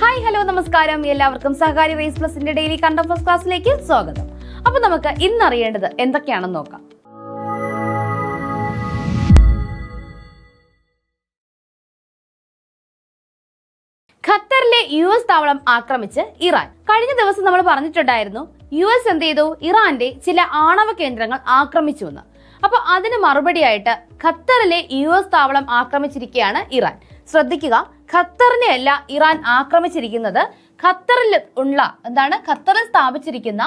Hi hello നമസ്കാരം. എല്ലാവർക്കും സഹകാരി raise പ്ലസിന്റെ daily content first ക്ലാസ്സിലേക്ക് സ്വാഗതം. അപ്പൊ നമുക്ക് ഇന്ന് അറിയേണ്ടത് എന്തൊക്കെയാണെന്ന് നോക്കാം. ഖത്തറിലെ US താവളം ആക്രമിച്ച് ഇറാൻ. കഴിഞ്ഞ ദിവസം നമ്മൾ പറഞ്ഞിട്ടുണ്ടായിരുന്നു US എന്ത് ചെയ്തു, ഇറാന്റെ ചില ആണവ കേന്ദ്രങ്ങൾ ആക്രമിച്ചു എന്ന്. അപ്പൊ അതിന് മറുപടിയായിട്ട് ഖത്തറിലെ US താവളം ആക്രമിച്ചിരിക്കുകയാണ് ഇറാൻ. ശ്രദ്ധിക്കുക, ഖത്തറിനെ അല്ല ഇറാൻ ആക്രമിച്ചിരിക്കുന്നത്, ഖത്തറിൽ സ്ഥാപിച്ചിരിക്കുന്ന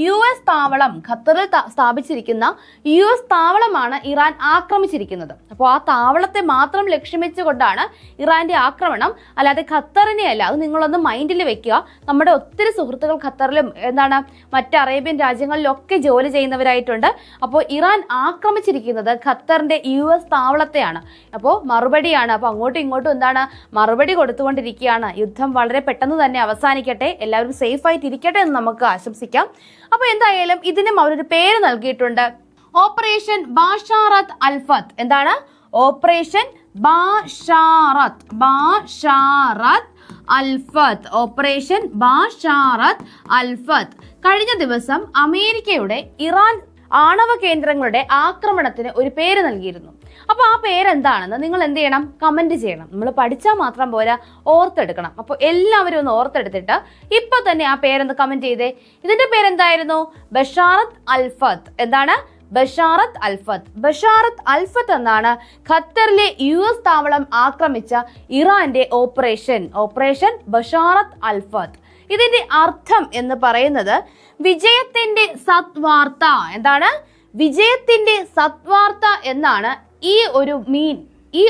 US താവളം, ഖത്തറിൽ സ്ഥാപിച്ചിരിക്കുന്ന US താവളമാണ് ഇറാൻ ആക്രമിച്ചിരിക്കുന്നത്. അപ്പോൾ ആ താവളത്തെ മാത്രം ലക്ഷ്യം വെച്ചുകൊണ്ടാണ് ഇറാന്റെ ആക്രമണം, അല്ലാതെ ഖത്തറിനെ അല്ല. അത് നിങ്ങളൊന്ന് മൈൻഡിൽ വെക്കുക. നമ്മുടെ ഒത്തിരി സുഹൃത്തുക്കൾ ഖത്തറിലും മറ്റ് അറേബ്യൻ രാജ്യങ്ങളിലൊക്കെ ജോലി ചെയ്യുന്നവരായിട്ടുണ്ട്. അപ്പോൾ ഇറാൻ ആക്രമിച്ചിരിക്കുന്നത് ഖത്തറിന്റെ US താവളത്തെയാണ്. അപ്പോൾ മറുപടിയാണ്. അപ്പോൾ അങ്ങോട്ടും ഇങ്ങോട്ടും മറുപടി കൊടുത്തുകൊണ്ടിരിക്കുകയാണ്. യുദ്ധം വളരെ പെട്ടെന്ന് തന്നെ അവസാനിക്കട്ടെ, എല്ലാവരും സേഫ് ആയിട്ട് ഇരിക്കട്ടെ എന്ന് നമുക്ക് ആശംസിക്കാം. അപ്പൊ എന്തായാലും ഇതിനും അവരൊരു പേര് നൽകിയിട്ടുണ്ട്, ഓപ്പറേഷൻ ബാഷാറത്ത് അൽഫത്ത്. എന്താണ് ഓപ്പറേഷൻ ബാഷാറത്ത് അൽഫത്ത്? ഓപ്പറേഷൻ ബാഷാറത്ത് അൽഫത്ത്. കഴിഞ്ഞ ദിവസം അമേരിക്കയുടെ ഇറാൻ ആണവ കേന്ദ്രങ്ങളുടെ ആക്രമണത്തിന് ഒരു പേര് നൽകിയിരുന്നു. അപ്പൊ ആ പേരെന്താണെന്ന് നിങ്ങൾ എന്ത് ചെയ്യണം, കമന്റ് ചെയ്യണം. നമ്മൾ പഠിച്ചാൽ മാത്രം പോരാ, ഓർത്തെടുക്കണം. അപ്പോൾ എല്ലാവരും ഒന്ന് ഓർത്തെടുത്തിട്ട് ഇപ്പൊ തന്നെ ആ പേരൊന്ന് കമന്റ് ചെയ്തേ. ഇതിന്റെ പേരെന്തായിരുന്നു? ബഷാറത്ത് അൽഫത്ത്. എന്താണ്? ബഷാറത്ത് അൽഫത്ത്. ബഷാറത്ത് അൽഫത്ത് എന്നാണ് ഖത്തറിലെ US താവളം ആക്രമിച്ച ഇറാന്റെ ഓപ്പറേഷൻ ബഷാറത്ത് അൽഫത്ത്. ഇതിന്റെ അർത്ഥം എന്ന് പറയുന്നത് വിജയത്തിന്റെ സത്വാർത്ത. എന്താണ്? വിജയത്തിന്റെ സത്വാർത്ത എന്നാണ് ഈ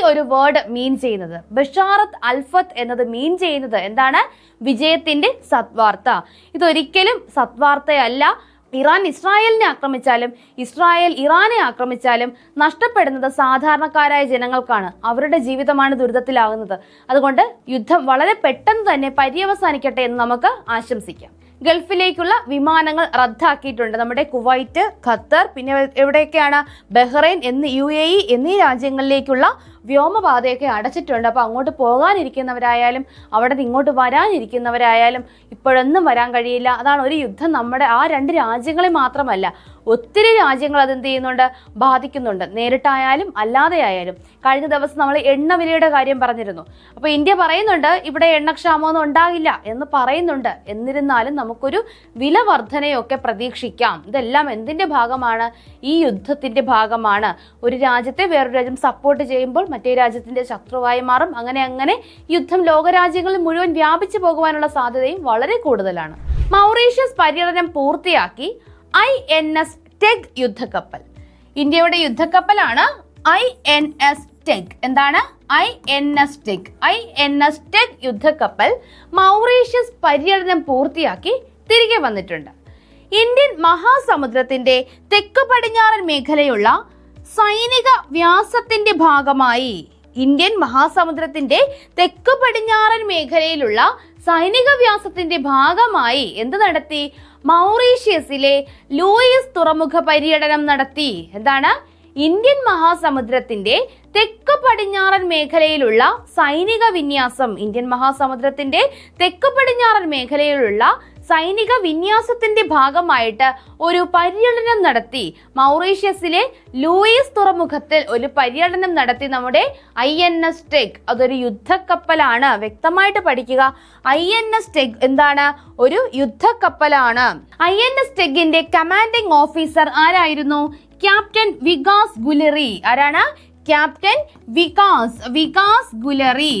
ഒരു വേർഡ് മീൻ ചെയ്യുന്നത്. ബഷാറത്ത് അൽഫത്ത് എന്നത് മീൻ ചെയ്യുന്നത് എന്താണ്? വിജയത്തിന്റെ സത്വാർത്ത. ഇതൊരിക്കലും സത്വാർത്തയല്ല. ഇറാൻ ഇസ്രായേലിനെ ആക്രമിച്ചാലും ഇസ്രായേൽ ഇറാനെ ആക്രമിച്ചാലും നഷ്ടപ്പെടുന്നത് സാധാരണക്കാരായ ജനങ്ങൾക്കാണ്. അവരുടെ ജീവിതമാണ് ദുരിതത്തിലാകുന്നത്. അതുകൊണ്ട് യുദ്ധം വളരെ പെട്ടെന്ന് തന്നെ പര്യവസാനിക്കട്ടെ എന്ന് നമുക്ക് ആശംസിക്കാം. ഗൾഫിലേക്കുള്ള വിമാനങ്ങൾ റദ്ദാക്കിയിട്ടുണ്ട്. നമ്മുടെ കുവൈറ്റ്, ഖത്തർ, പിന്നെ എവിടെയൊക്കെയാണ്, ബഹ്റൈൻ UAE എന്നീ രാജ്യങ്ങളിലേക്കുള്ള വ്യോമപാതയൊക്കെ അടച്ചിട്ടുണ്ട്. അപ്പോൾ അങ്ങോട്ട് പോകാനിരിക്കുന്നവരായാലും അവിടെ നിന്ന് ഇങ്ങോട്ട് വരാനിരിക്കുന്നവരായാലും ഇപ്പോഴൊന്നും വരാൻ കഴിയില്ല. അതാണ് ഒരു യുദ്ധം നമ്മുടെ ആ രണ്ട് രാജ്യങ്ങളെ മാത്രമല്ല, ഒത്തിരി രാജ്യങ്ങൾ അതെന്ത് ചെയ്യുന്നുണ്ട്, ബാധിക്കുന്നുണ്ട്, നേരിട്ടായാലും അല്ലാതെ ആയാലും. കഴിഞ്ഞ ദിവസം നമ്മൾ എണ്ണവിലയുടെ കാര്യം പറഞ്ഞിരുന്നു. അപ്പോൾ ഇന്ത്യ പറയുന്നുണ്ട് ഇവിടെ എണ്ണക്ഷാമമൊന്നും ഉണ്ടാകില്ല എന്ന് പറയുന്നുണ്ട്. എന്നിരുന്നാലും നമുക്കൊരു വില വർധനയൊക്കെ പ്രതീക്ഷിക്കാം. ഇതെല്ലാം എന്തിന്റെ ഭാഗമാണ്? ഈ യുദ്ധത്തിന്റെ ഭാഗമാണ്. ഒരു രാജ്യത്തെ വേറൊരു രാജ്യം സപ്പോർട്ട് ചെയ്യുമ്പോൾ മറ്റേ രാജ്യത്തിന്റെ ശത്രുവായി മാറും. അങ്ങനെ യുദ്ധം ലോകരാജ്യങ്ങളിൽ മുഴുവൻ വ്യാപിച്ചു പോകുവാനുള്ള സാധ്യതയും വളരെ കൂടുതലാണ്. മൗറീഷ്യസ് പര്യടനം പൂർത്തിയാക്കി INS ടെഗ് യുദ്ധക്കപ്പൽ. ഇന്ത്യയുടെ യുദ്ധക്കപ്പലാണ് INS ടെഗ്. എന്താണ്? INS ടെഗ് യുദ്ധക്കപ്പൽ മൗറീഷ്യസ് പര്യടനം പൂർത്തിയാക്കി തിരികെ വന്നിട്ടുണ്ട്. ഇന്ത്യൻ മഹാസമുദ്രത്തിന്റെ തെക്കു പടിഞ്ഞാറൻ മേഖലയുള്ള സൈനിക വ്യാസത്തിന്റെ ഭാഗമായി ഇന്ത്യൻ മഹാസമുദ്രത്തിന്റെ തെക്കു പടിഞ്ഞാറൻ മേഖലയിലുള്ള സൈനിക വ്യാസത്തിന്റെ ഭാഗമായി എന്ത് നടത്തി? മൗറീഷ്യസിലെ ലൂയിസ് തുറമുഖ പര്യടനം നടത്തി. എന്താണ്? ഇന്ത്യൻ മഹാസമുദ്രത്തിന്റെ തെക്കു പടിഞ്ഞാറൻ മേഖലയിലുള്ള സൈനിക വിന്യാസം, ഇന്ത്യൻ മഹാസമുദ്രത്തിന്റെ തെക്കു പടിഞ്ഞാറൻ മേഖലയിലുള്ള സൈനിക വിന്യാസത്തിന്റെ ഭാഗമായിട്ട് ഒരു പര്യടനം നടത്തി. മൗറീഷ്യസിലെ ലൂയിസ് തുറമുഖത്തിൽ ഒരു പര്യടനം നടത്തി നമ്മുടെ INS ടെഗ്. അതൊരു യുദ്ധക്കപ്പലാണ്. വ്യക്തമായിട്ട് പഠിക്കുക. INS ടെഗ് എന്താണ്? ഒരു യുദ്ധക്കപ്പലാണ്. INS ടെഗിന്റെ കമാൻഡിംഗ് ഓഫീസർ ആരായിരുന്നു? ക്യാപ്റ്റൻ വികാസ് ഗുലറി. ആരാണ്? ക്യാപ്റ്റൻ വികാസ് ഗുലറി.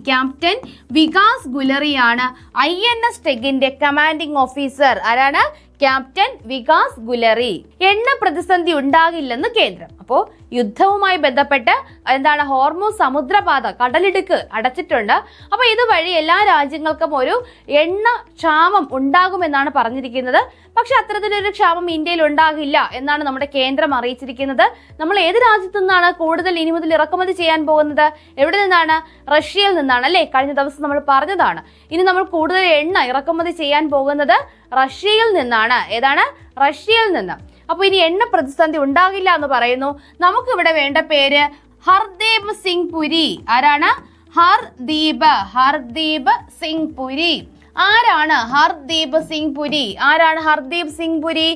ക്യാപ്റ്റൻ വികാസ് ഗുലറിയാണ് INS ടെഗിന്റെ കമാൻഡിംഗ് ഓഫീസർ. ആരാണ്? ക്യാപ്റ്റൻ വികാസ് ഗുലറി. എണ്ണ പ്രതിസന്ധി ഉണ്ടാകില്ലെന്ന് കേന്ദ്രം. അപ്പോൾ യുദ്ധവുമായി ബന്ധപ്പെട്ട് എന്താണ്? ഹോർമൂസ് സമുദ്രപാത, കടലിടുക്ക് അടച്ചിട്ടുണ്ട്. അപ്പോൾ ഇതുവഴി എല്ലാ രാജ്യങ്ങൾക്കും ഒരു എണ്ണ ക്ഷാമം ഉണ്ടാകുമെന്നാണ് പറഞ്ഞിരിക്കുന്നത്. പക്ഷെ അത്തരത്തിലൊരു ക്ഷാമം ഇന്ത്യയിൽ ഉണ്ടാകില്ല എന്നാണ് നമ്മുടെ കേന്ദ്രം അറിയിച്ചിരിക്കുന്നത്. നമ്മൾ ഏത് രാജ്യത്തു നിന്നാണ് കൂടുതൽ ഇനി മുതൽ ഇറക്കുമതി ചെയ്യാൻ പോകുന്നത്? എവിടെ നിന്നാണ്? റഷ്യയിൽ നിന്നാണ് അല്ലേ? കഴിഞ്ഞ ദിവസം നമ്മൾ പറഞ്ഞതാണ്. ഇനി നമ്മൾ കൂടുതൽ എണ്ണ ഇറക്കുമതി ചെയ്യാൻ പോകുന്നത് റഷ്യയിൽ നിന്നാണ്. ഏതാണ്? റഷ്യയിൽ നിന്ന്. അപ്പോൾ ഇനി എണ്ണ പ്രതിസന്ധി ഉണ്ടാകില്ല എന്ന് പറയുന്നു. നമുക്കിവിടെ വേണ്ട പേര് ഹർദേവ് സിംഗ് പുരി. ആരാണ്? ഹർദീപ് സിംഗ് പുരി. ആരാണ് ഹർദീപ് സിംഗ് പുരി? ആരാണ് ഹർദീപ് സിംഗ് പുരി?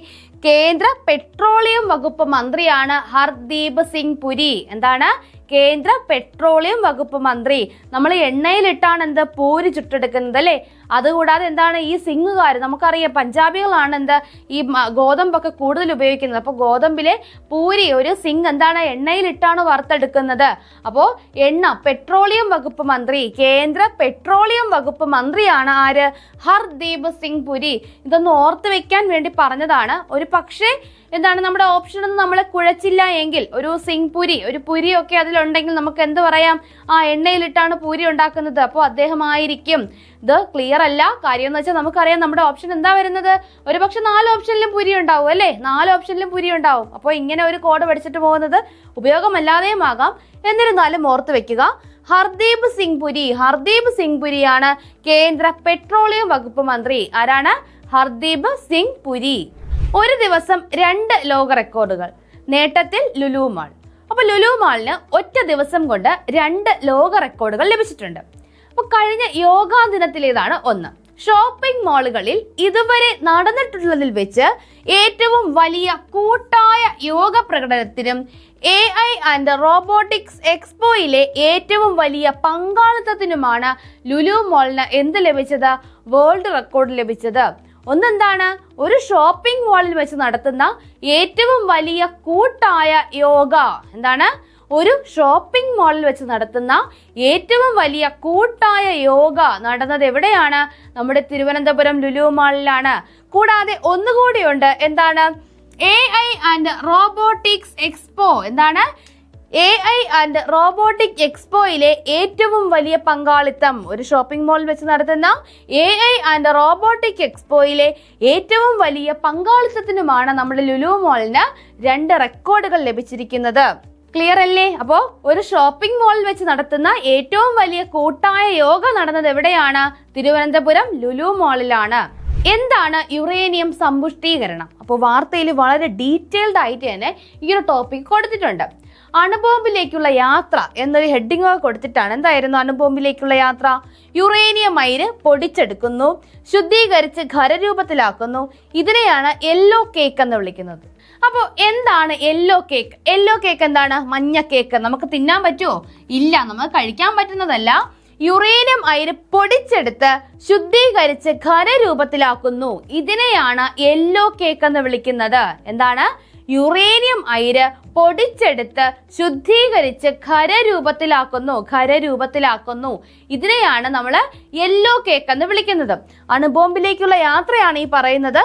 കേന്ദ്ര പെട്രോളിയം വകുപ്പ് മന്ത്രിയാണ് ഹർദീപ് സിംഗ് പുരി. എന്താണ്? കേന്ദ്ര പെട്രോളിയം വകുപ്പ് മന്ത്രി. നമ്മൾ എണ്ണയിലിട്ടാണ് എന്ത് പൂരി ചുട്ടെടുക്കുന്നത് അല്ലേ? അതുകൂടാതെ എന്താണ് ഈ സിംഗുകാർ, നമുക്കറിയാം പഞ്ചാബികളാണ് എന്ത് ഈ ഗോതമ്പൊക്കെ കൂടുതൽ ഉപയോഗിക്കുന്നത്. അപ്പോൾ ഗോതമ്പിലെ പൂരി ഒരു സിംഗ് എന്താണ് എണ്ണയിലിട്ടാണ് വറുത്തെടുക്കുന്നത്. അപ്പോൾ പെട്രോളിയം വകുപ്പ് മന്ത്രി, കേന്ദ്ര പെട്രോളിയം വകുപ്പ് മന്ത്രിയാണ് ആര്? ഹർദീപ് സിംഗ് പുരി. ഇതൊന്ന് ഓർത്ത് വെക്കാൻ വേണ്ടി പറഞ്ഞതാണ്. ഒരു പക്ഷേ എന്താണ് നമ്മുടെ ഓപ്ഷൻ ഒന്നും നമ്മളെ കുഴച്ചില്ല എങ്കിൽ ഒരു സിംഗ് പുരി, ഒരു പുരിയൊക്കെ അതിലുണ്ടെങ്കിൽ നമുക്ക് എന്ത് പറയാം? എണ്ണയിലിട്ടാണ് പൂരി ഉണ്ടാക്കുന്നത്, അപ്പോൾ അദ്ദേഹം ആയിരിക്കും. ഇത് ക്ലിയർ അല്ല. കാര്യം എന്ന് വെച്ചാൽ നമുക്കറിയാം നമ്മുടെ ഓപ്ഷൻ എന്താ വരുന്നത്? ഒരു പക്ഷെ 4 ഓപ്ഷനിലും പുരി ഉണ്ടാവും അല്ലേ? 4 ഓപ്ഷനിലും പുരി ഉണ്ടാവും. അപ്പോൾ ഇങ്ങനെ ഒരു കോഡ് പഠിച്ചിട്ട് പോകുന്നത് ഉപയോഗമല്ലാതെയും ആകാം. എന്നിരുന്നാലും ഓർത്ത് വെക്കുക, ഹർദീപ് സിംഗ് പുരി. ഹർദീപ് സിംഗ് പുരിയാണ് കേന്ദ്ര പെട്രോളിയം വകുപ്പ് മന്ത്രി. ആരാണ്? ഹർദീപ് സിംഗ് പുരി. ഒരു ദിവസം 2 ലോക റെക്കോർഡുകൾ. നേട്ടത്തിൽ ലുലു മാൾ. അപ്പൊ ലുലു മാളിന് ഒറ്റ ദിവസം കൊണ്ട് 2 ലോക റെക്കോർഡുകൾ ലഭിച്ചിട്ടുണ്ട്. അപ്പൊ കഴിഞ്ഞ യോഗാ ദിനത്തിലേതാണ് ഒന്ന്. ഷോപ്പിംഗ് മാളുകളിൽ ഇതുവരെ നടന്നിട്ടുള്ളതിൽ വെച്ച് ഏറ്റവും വലിയ കൂട്ടായ യോഗ പ്രകടനത്തിനും AI ആൻഡ് റോബോട്ടിക്സ് എക്സ്പോയിലെ ഏറ്റവും വലിയ പങ്കാളിത്തത്തിനുമാണ് ലുലു മാളിന് എന്ത് ലഭിച്ചത്? വേൾഡ് റെക്കോർഡ് ലഭിച്ചത്. ഒന്നെന്താണ്? ഒരു ഷോപ്പിംഗ് മാളിൽ വെച്ച് നടത്തുന്ന ഏറ്റവും വലിയ കൂട്ടായ യോഗ. എന്താണ്? ഒരു ഷോപ്പിംഗ് മാളിൽ വെച്ച് നടത്തുന്ന ഏറ്റവും വലിയ കൂട്ടായ യോഗ നടന്നത് എവിടെയാണ്? നമ്മുടെ തിരുവനന്തപുരം ലുലു മാളിലാണ്. കൂടാതെ ഒന്നുകൂടിയുണ്ട്. എന്താണ്? AI and robotics expo. എന്താണ്? AI ആൻഡ് റോബോട്ടിക് എക്സ്പോയിലെ ഏറ്റവും വലിയ പങ്കാളിത്തം. ഒരു ഷോപ്പിംഗ് മാളിൽ വെച്ച് നടത്തുന്ന AI ആൻഡ് റോബോട്ടിക് എക്സ്പോയിലെ ഏറ്റവും വലിയ പങ്കാളിത്തത്തിനുമാണ് നമ്മുടെ ലുലു മാളിന് 2 റെക്കോർഡുകൾ ലഭിച്ചിരിക്കുന്നത്. ക്ലിയർ അല്ലേ? അപ്പോൾ ഒരു ഷോപ്പിംഗ് മാളിൽ വെച്ച് നടത്തുന്ന ഏറ്റവും വലിയ കൂട്ടായ യോഗ നടന്നത് എവിടെയാണ്? തിരുവനന്തപുരം ലുലു മാളിലാണ്. എന്താണ് യുറേനിയം സമ്പുഷ്ടീകരണം? അപ്പോൾ വാർത്തയിൽ വളരെ ഡീറ്റെയിൽഡ് ആയിട്ട് തന്നെ ഈ ഒരു ടോപ്പിക് കൊടുത്തിട്ടുണ്ട്. അണുബോംബിലേക്കുള്ള യാത്ര എന്നൊരു ഹെഡിങ് കൊടുത്തിട്ടാണ്. എന്തായിരുന്നു അണുബോംബിലേക്കുള്ള യാത്ര? യുറേനിയം അയിര് പൊടിച്ചെടുക്കുന്നു, ശുദ്ധീകരിച്ച് ഖരരൂപത്തിലാക്കുന്നു. ഇതിനെയാണ് യെല്ലോ കേക്ക് എന്ന് വിളിക്കുന്നത്. അപ്പോൾ എന്താണ് യെല്ലോ കേക്ക്? യെല്ലോ കേക്ക് എന്താണ്? മഞ്ഞ കേക്ക്. നമുക്ക് തിന്നാൻ പറ്റുമോ? ഇല്ല, നമുക്ക് കഴിക്കാൻ പറ്റുന്നതല്ല. യുറേനിയം അയിര് പൊടിച്ചെടുത്ത് ശുദ്ധീകരിച്ച് ഖരരൂപത്തിലാക്കുന്നു. ഇതിനെയാണ് യെല്ലോ കേക്ക് എന്ന് വിളിക്കുന്നത്. എന്താണ്? യുറേനിയം അയിര് പൊടിച്ചെടുത്ത് ശുദ്ധീകരിച്ച് ഖരരൂപത്തിലാക്കുന്നു. ഇതിനെയാണ് നമ്മൾ യെല്ലോ കേക്ക് എന്ന് വിളിക്കുന്നത്. അണുബോംബിലേക്കുള്ള യാത്രയാണ് ഈ പറയുന്നത്.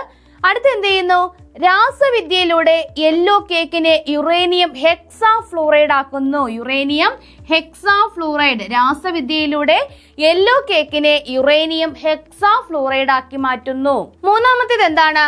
അടുത്ത് എന്ത് ചെയ്യുന്നു? രാസവിദ്യയിലൂടെ യെല്ലോ കേക്കിനെ യുറേനിയം ഹെക്സാഫ്ലൂറൈഡ് ആക്കുന്നു. Uranium hexafluoride. രാസവിദ്യയിലൂടെ യെല്ലോ കേക്കിനെ യുറേനിയം ഹെക്സാഫ്ലൂറൈഡ് ആക്കി മാറ്റുന്നു. മൂന്നാമത്തേത് എന്താണ്?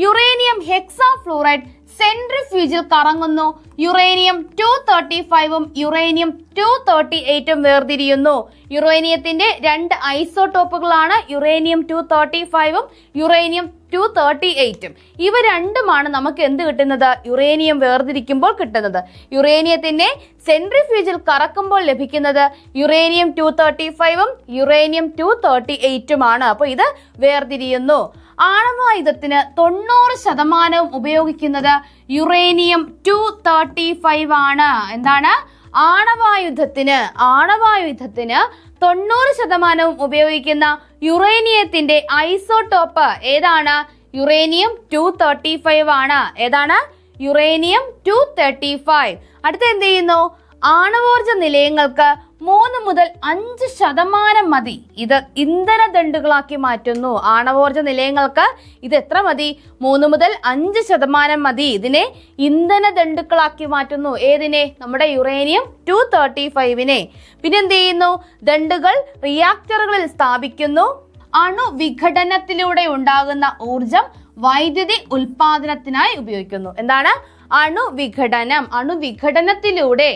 യുറേനിയം ഹെക്സാഫ്ലൂറൈഡ് സെൻട്രിഫ്യൂജിൽ കറങ്ങുന്നു. യുറേനിയം 235ഉം യുറേനിയം 238ഉം വേർതിരിയുന്നു. യുറേനിയത്തിന്റെ 2 ഐസോടോപ്പുകളാണ് യുറേനിയം 235ഉം യുറേനിയം 238ഉം. ഇവ രണ്ടുമാണ് നമുക്ക് എന്ത് കിട്ടുന്നത്? യുറേനിയം വേർതിരിക്കുമ്പോൾ കിട്ടുന്നത്. യുറേനിയത്തിന്റെ സെൻട്രിഫ്യൂജിൽ കറക്കുമ്പോൾ ലഭിക്കുന്നത് യുറേനിയം 235ഉം യുറേനിയം 238ഉമാണ്. അപ്പോൾ ഇത് വേർതിരിയുന്നു. ആണവായുധത്തിന് 90% ഉപയോഗിക്കുന്നത് യുറേനിയം 235 ആണ്. എന്താണ്? ആണവായുധത്തിന് 90% ഉപയോഗിക്കുന്ന യുറേനിയത്തിന്റെ ഐസോടോപ്പ് ഏതാണ്? യുറേനിയം 235 ആണ്. ഏതാണ്? യുറേനിയം 235. അടുത്ത എന്ത് ചെയ്യുന്നു? ആണവോർജ നിലയങ്ങൾക്ക് 3 മുതൽ 5% മതി. ഇത് ഇന്ധനദണ്ഡുകളാക്കി മാറ്റുന്നു. ആണവോർജ നിലയങ്ങൾക്ക് ഇത് എത്ര മതി? 3 മുതൽ 5% മതി. ഇതിനെ ഇന്ധനദണ്ഡുക്കളാക്കി മാറ്റുന്നു. ഏതിനെ? നമ്മുടെ യുറേനിയം 235നെ. പിന്നെ എന്ത് ചെയ്യുന്നു? ദണ്ഡുകൾ റിയാക്ടറുകളിൽ സ്ഥാപിക്കുന്നു. അണുവിഘടനത്തിലൂടെ ഉണ്ടാകുന്ന ഊർജം വൈദ്യുതി ഉൽപാദനത്തിനായി ഉപയോഗിക്കുന്നു. എന്താണ്? അണുവിഘടനത്തിലൂടെ.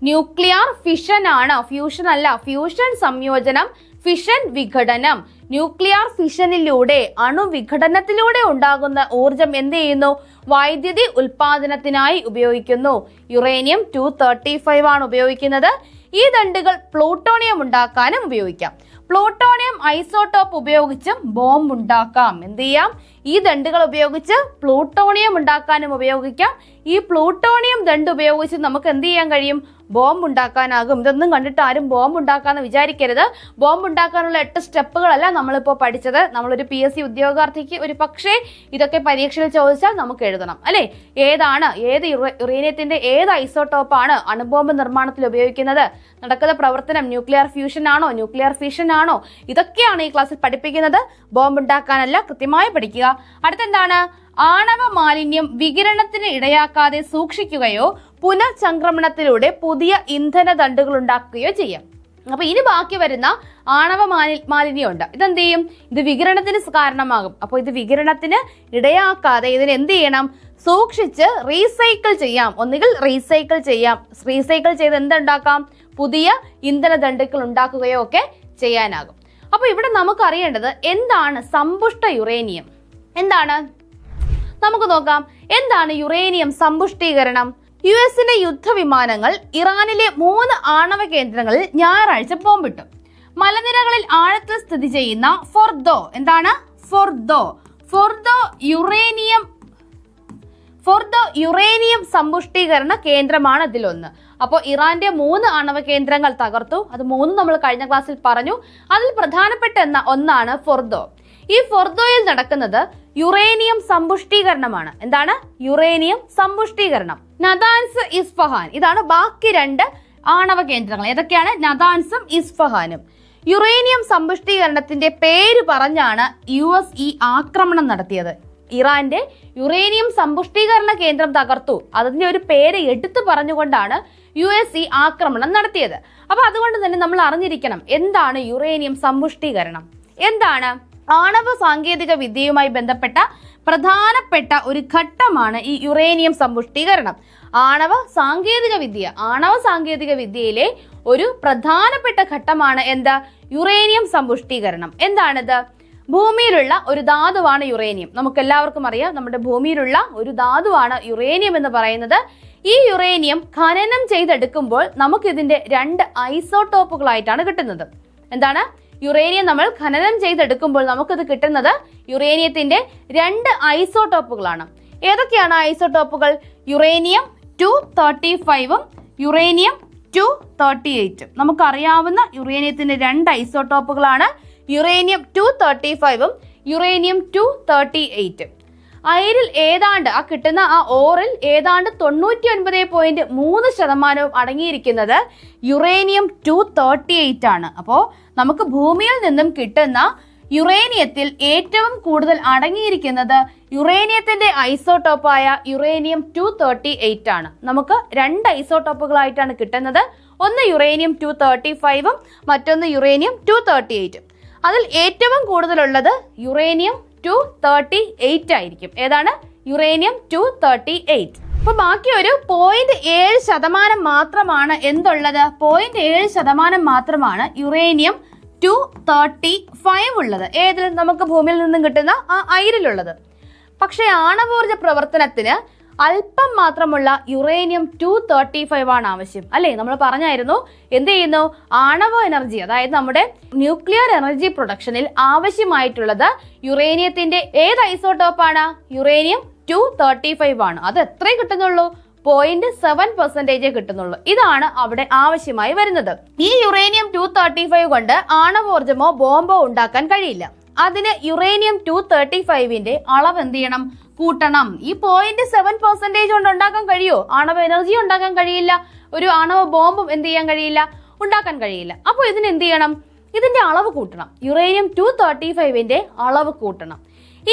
ന്യൂക്ലിയർ ഫിഷൻ ആണ്, ഫ്യൂഷൻ അല്ല. ഫ്യൂഷൻ സംയോജനം, ഫിഷൻ വിഘടനം. ന്യൂക്ലിയർ ഫിഷനിലൂടെ, അണുവിഘടനത്തിലൂടെ ഉണ്ടാകുന്ന ഊർജം എന്ത് ചെയ്യുന്നു? വൈദ്യുതി ഉൽപാദനത്തിനായി ഉപയോഗിക്കുന്നു. യുറേനിയം 235 ആണ് ഉപയോഗിക്കുന്നത്. ഈ ദണ്ടുകൾ പ്ലൂട്ടോണിയം ഉണ്ടാക്കാനും ഉപയോഗിക്കാം. പ്ലൂട്ടോണിയം ഐസോട്ടോപ്പ് ഉപയോഗിച്ചും ബോംബ് ഉണ്ടാക്കാം. എന്ത് ചെയ്യാം? ഈ ദണ്ടുകൾ ഉപയോഗിച്ച് പ്ലൂട്ടോണിയം ഉണ്ടാക്കാനും ഉപയോഗിക്കാം. ഈ പ്ലൂട്ടോണിയം ദണ്ട് ഉപയോഗിച്ച് നമുക്ക് എന്ത് ചെയ്യാൻ കഴിയും? ബോംബ് ഉണ്ടാക്കാനാകും. ഇതൊന്നും കണ്ടിട്ട് ആരും ബോംബ് ഉണ്ടാക്കാന്ന് വിചാരിക്കരുത്. ബോംബ് ഉണ്ടാക്കാനുള്ള 8 സ്റ്റെപ്പുകളല്ല നമ്മളിപ്പോൾ പഠിച്ചത്. നമ്മളൊരു PSC ഉദ്യോഗാർത്ഥിക്ക് ഒരു പക്ഷേ ഇതൊക്കെ പരീക്ഷയിൽ ചോദിച്ചാൽ നമുക്ക് എഴുതണം, അല്ലേ? ഏത് യുറേനിയത്തിന്റെ ഏത് ഐസോട്ടോപ്പാണ് അണുബോംബ് നിർമ്മാണത്തിൽ ഉപയോഗിക്കുന്നത്? നടക്കുന്ന പ്രവർത്തനം ന്യൂക്ലിയർ ഫ്യൂഷൻ ആണോ, ന്യൂക്ലിയർ ഫിഷൻ ആണോ? ഇതൊക്കെയാണ് ഈ ക്ലാസ്സിൽ പഠിപ്പിക്കുന്നത്. ബോംബ് ഉണ്ടാക്കാനല്ല, കൃത്യമായി പഠിക്കുക. അടുത്തെന്താണ്? ആണവ മാലിന്യം വികിരണത്തിന് ഇടയാക്കാതെ സൂക്ഷിക്കുകയോ പുനഃചംക്രമണത്തിലൂടെ പുതിയ ഇന്ധന ദണ്ടുകൾ ഉണ്ടാക്കുകയോ ചെയ്യാം. അപ്പൊ ഇനി ബാക്കി വരുന്ന ആണവ മാലിന്യം ഉണ്ട്. ഇതെന്ത് ചെയ്യും? ഇത് വികിരണത്തിന് കാരണമാകും. അപ്പോൾ ഇത് വികിരണത്തിന് ഇടയാക്കാതെ ഇതിന് എന്ത് ചെയ്യണം? സൂക്ഷിച്ച് റീസൈക്കിൾ ചെയ്യാം. ഒന്നുകിൽ റീസൈക്കിൾ ചെയ്യാം. റീസൈക്കിൾ ചെയ്ത് എന്തുണ്ടാക്കാം? പുതിയ ഇന്ധന ദണ്ടുക്കൾ ഉണ്ടാക്കുകയോ ഒക്കെ ചെയ്യാനാകും. അപ്പൊ ഇവിടെ നമുക്ക് അറിയേണ്ടത് എന്താണ് സമ്പുഷ്ട യുറേനിയം? എന്താണ്? നമുക്ക് നോക്കാം. എന്താണ് യുറേനിയം സമ്പുഷ്ടീകരണം? US-ന്റെ യുദ്ധവിമാനങ്ങൾ ഇറാനിലെ 3 ആണവ കേന്ദ്രങ്ങളിൽ ഞായറാഴ്ച ബോംബിട്ടു. മലനിരകളിൽ ആഴത്തിൽ സ്ഥിതി ചെയ്യുന്ന ഫോർദോ, എന്താണ്? ഫോർദോ യുറേനിയം സമ്പുഷ്ടീകരണ കേന്ദ്രമാണ് ഇതിലൊന്ന്. അപ്പോൾ ഇറാന്റെ 3 ആണവ കേന്ദ്രങ്ങൾ തകർത്തു. അത് 3 നമ്മൾ കഴിഞ്ഞ ക്ലാസ്സിൽ പറഞ്ഞു. അതിൽ പ്രധാനപ്പെട്ട ഒന്നാണ് ഫോർദോ. ഈ ഫോർദോയിൽ നടക്കുന്നത് യുറേനിയം സമ്പുഷ്ടീകരണമാണ്. എന്താണ്? യുറേനിയം സമ്പുഷ്ടീകരണം. നദാൻസ്, ഇസ്ഫഹാൻ, ഇതാണ് ബാക്കി 2 ആണവ കേന്ദ്രങ്ങൾ. ഏതൊക്കെയാണ്? നദാൻസും ഇസ്ഫഹാനും. യുറേനിയം സമ്പുഷ്ടീകരണത്തിന്റെ പേര് പറഞ്ഞാണ് US ഈ ആക്രമണം നടത്തിയത്. ഇറാന്റെ യുറേനിയം സമ്പുഷ്ടീകരണ കേന്ദ്രം തകർത്തു. അതിന്റെ ഒരു പേര് എടുത്തു പറഞ്ഞുകൊണ്ടാണ് US ഈ ആക്രമണം നടത്തിയത്. അപ്പൊ അതുകൊണ്ട് തന്നെ നമ്മൾ അറിഞ്ഞിരിക്കണം എന്താണ് യുറേനിയം സമ്പുഷ്ടീകരണം. എന്താണ്? ആണവ സാങ്കേതിക വിദ്യയുമായി ബന്ധപ്പെട്ട പ്രധാനപ്പെട്ട ഒരു ഘട്ടമാണ് ഈ യുറേനിയം സമ്പുഷ്ടീകരണം. ആണവ സാങ്കേതിക വിദ്യയിലെ ഒരു പ്രധാനപ്പെട്ട ഘട്ടമാണ് എന്താ? യുറേനിയം സമ്പുഷ്ടീകരണം. എന്താണിത്? ഭൂമിയിലുള്ള ഒരു ധാതുവാണ് യുറേനിയം. നമുക്ക് എല്ലാവർക്കും അറിയാം, നമ്മുടെ ഭൂമിയിലുള്ള ഒരു ധാതുവാണ് യുറേനിയം എന്ന് പറയുന്നത്. ഈ യുറേനിയം ഖനനം ചെയ്തെടുക്കുമ്പോൾ നമുക്ക് ഇതിന്റെ 2 ഐസോട്ടോപ്പുകളായിട്ടാണ് കിട്ടുന്നത്. എന്താണ്? യുറേനിയം നമ്മൾ ഖനനം ചെയ്തെടുക്കുമ്പോൾ നമുക്കിത് കിട്ടുന്നത് യുറേനിയത്തിന്റെ 2 ഐസോട്ടോപ്പുകളാണ്. ഏതൊക്കെയാണ് ഐസോട്ടോപ്പുകൾ? Uranium 235 uranium 238. നമുക്കറിയാവുന്ന യുറേനിയത്തിന്റെ 2 ഐസോട്ടോപ്പുകളാണ് യുറേനിയം 235 യുറേനിയം 238. അയിരിൽ ഏതാണ്ട് കിട്ടുന്ന ഓറിൽ ഏതാണ്ട് 99.3% അടങ്ങിയിരിക്കുന്നത് യുറേനിയം 238 ആണ്. അപ്പോൾ നമുക്ക് ഭൂമിയിൽ നിന്നും കിട്ടുന്ന യുറേനിയത്തിൽ ഏറ്റവും കൂടുതൽ അടങ്ങിയിരിക്കുന്നത് യുറേനിയത്തിന്റെ ഐസോട്ടോപ്പായ യുറേനിയം 238 ആണ്. നമുക്ക് 2 ഐസോട്ടോപ്പുകളായിട്ടാണ് കിട്ടുന്നത്. ഒന്ന് യുറേനിയം 235 മറ്റൊന്ന് യുറേനിയം 238. അതിൽ ഏറ്റവും കൂടുതലുള്ളത് യുറേനിയം 238 ആയിരിക്കും. ഏതാണ്? യുറേനിയം 238. അപ്പൊ ബാക്കി ഒരു 0.7% മാത്രമാണ് എന്തുള്ളത്? 0.7% മാത്രമാണ് യുറേനിയം 235 ഉള്ളത്. ഏതിൽ? നമുക്ക് ഭൂമിയിൽ നിന്നും കിട്ടുന്ന അയിരിലുള്ളത്. പക്ഷെ ആണവോർജ പ്രവർത്തനത്തിന് അല്പം മാത്രമുള്ള യുറേനിയം 235 ആണ് ആവശ്യം, അല്ലേ? നമ്മൾ പറഞ്ഞായിരുന്നു എന്ത് ചെയ്യുന്നു? ആണവ എനർജി, അതായത് നമ്മുടെ ന്യൂക്ലിയർ എനർജി പ്രൊഡക്ഷനിൽ ആവശ്യമായിട്ടുള്ളത് യുറേനിയത്തിന്റെ ഏത് ഐസോട്ടോപ്പാണ്? യുറേനിയം 235 ആണ്. അത് എത്രേ കിട്ടുന്നുള്ളൂ? 0.7% കിട്ടുന്നുള്ളൂ. ഇതാണ് അവിടെ ആവശ്യമായി വരുന്നത്. ഈ യുറേനിയം 235 കൊണ്ട് ആണവോർജമോ ബോംബോ ഉണ്ടാക്കാൻ കഴിയില്ല. അതിന് യുറേനിയം 235ന്റെ അളവ് എന്ത് ചെയ്യണം? കൂട്ടണം. ഈ 0.7% കൊണ്ട് ഉണ്ടാക്കാൻ കഴിയോ? ആണവ എനർജി ഉണ്ടാക്കാൻ കഴിയില്ല. ഒരു ആണവ ബോംബും എന്ത് ചെയ്യാൻ കഴിയില്ല? ഉണ്ടാക്കാൻ കഴിയില്ല. അപ്പോൾ ഇതിന് എന്ത് ചെയ്യണം? ഇതിന്റെ അളവ് കൂട്ടണം. യുറേനിയം 235ന്റെ അളവ് കൂട്ടണം.